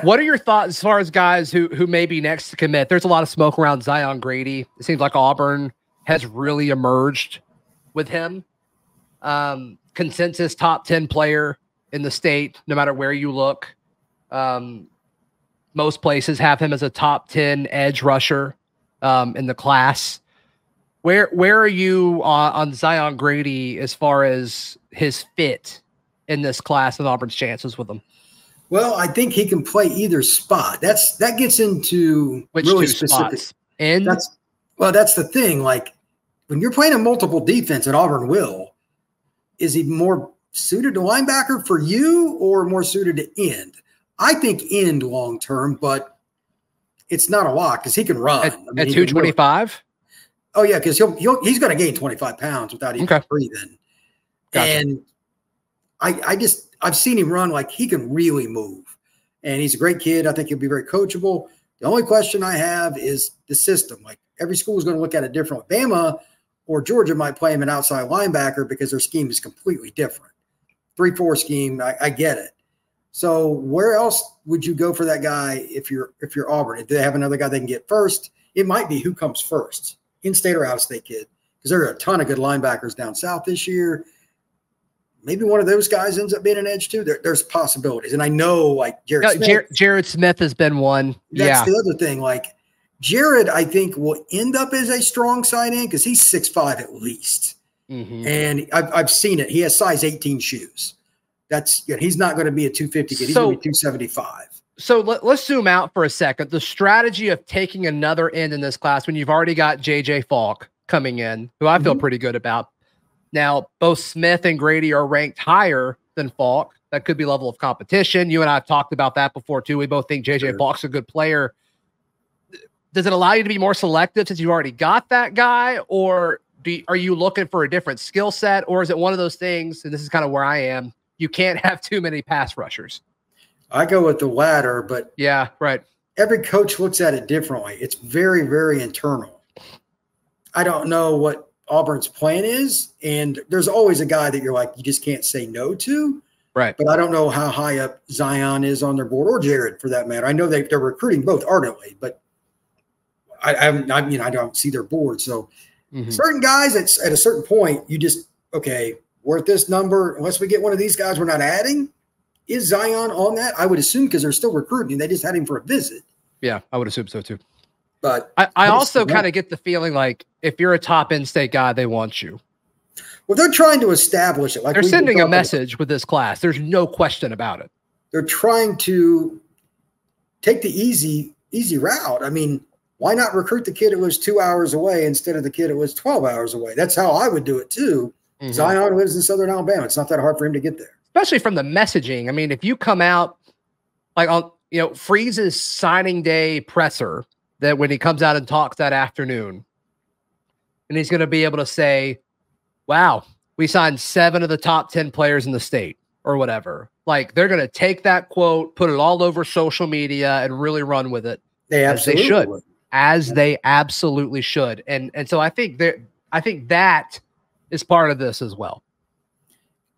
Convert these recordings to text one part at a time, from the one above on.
What are your thoughts as far as guys who may be next to commit? There's a lot of smoke around Zion Grady. It seems like Auburn has really emerged with him. Consensus top 10 player in the state, no matter where you look. Most places have him as a top 10 edge rusher in the class. Where are you on Zion Grady as far as his fit in this class and Auburn's chances with him? Well, I think he can play either spot. That gets into Which really two specific. spots? And that's the thing. Like when you're playing a multiple defense at Auburn will, is he more suited to linebacker for you or more suited to end? I think end long term, but it's not a lock because he can run. At 225? Oh yeah, because he's going to gain 25 pounds without even breathing. Gotcha. And I've seen him run like he can really move, and he's a great kid. I think he'll be very coachable. The only question I have is the system. Like every school is going to look at it different. Bama or Georgia might play him an outside linebacker because their scheme is completely different. 3-4 scheme. I get it. So where else would you go for that guy if you're Auburn? If they have another guy they can get first, it might be who comes first, in-state or out-of-state kid, because there are a ton of good linebackers down south this year. Maybe one of those guys ends up being an edge too. There's possibilities, and I know like Jared Smith has been one. That's the other thing. Like Jared, I think will end up as a strong side end because he's 6'5" at least, and I've seen it. He has size 18 shoes. He's not going to be a 250 kid. He's going to be 275. So let's zoom out for a second. The strategy of taking another end in this class when you've already got J.J. Falk coming in, who I feel pretty good about. Now, both Smith and Grady are ranked higher than Falk. That could be level of competition. You and I have talked about that before, too. We both think J.J. Falk's a good player. Does it allow you to be more selective since you already got that guy? Or are you looking for a different skill set? Or is it one of those things, and this is kind of where I am, you can't have too many pass rushers? I go with the latter, but yeah, right. Every coach looks at it differently. It's very, very internal. I don't know what Auburn's plan is, and there's always a guy that you're like, you just can't say no to. Right. But I don't know how high up Zion is on their board, or Jared for that matter. I know they're recruiting both ardently, but I don't see their board. So certain guys at a certain point, you just, okay, we're at this number. Unless we get one of these guys, we're not adding. Is Zion on that? I would assume because they're still recruiting. They just had him for a visit. Yeah, I would assume so too. But I also kind of get the feeling like if you're a top in-state guy, they want you. Well, they're trying to establish it. Like they're sending a message with this class. There's no question about it. They're trying to take the easy route. I mean, why not recruit the kid that was 2 hours away instead of the kid that was 12 hours away? That's how I would do it too. Zion lives in Southern Alabama. It's not that hard for him to get there. Especially from the messaging. I mean, if you come out like on, Freeze's signing day presser, that when he comes out and talks that afternoon, and he's going to be able to say, wow, we signed 7 of the top 10 players in the state or whatever. Like they're going to take that quote, put it all over social media and really run with it. They absolutely they absolutely should. And so I think that is part of this as well.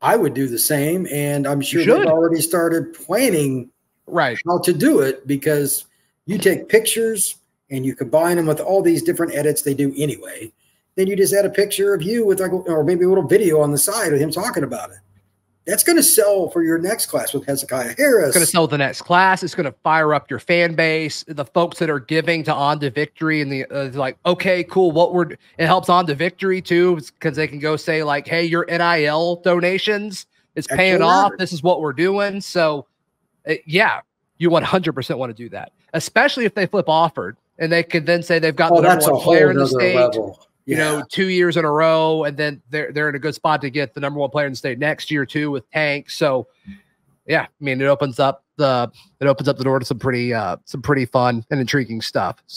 I would do the same, and I'm sure they've already started planning how to do it, because you take pictures and you combine them with all these different edits they do anyway. Then you just add a picture of you with or maybe a little video on the side of him talking about it. That's going to sell for your next class with Hezekiah Harris. It's going to sell the next class. It's going to fire up your fan base. The folks that are giving to On to Victory and the like, okay, cool. It helps On to Victory too, because they can go say like, hey, your NIL donations is paying off. This is what we're doing. So yeah, you 100% want to do that, especially if they flip Offord and they could then say they've got the number one player in the state. Level. Yeah. 2 years in a row, and then they're in a good spot to get the number one player in the state next year too with Tank. So, yeah, I mean, it opens up the door to some pretty fun and intriguing stuff. So.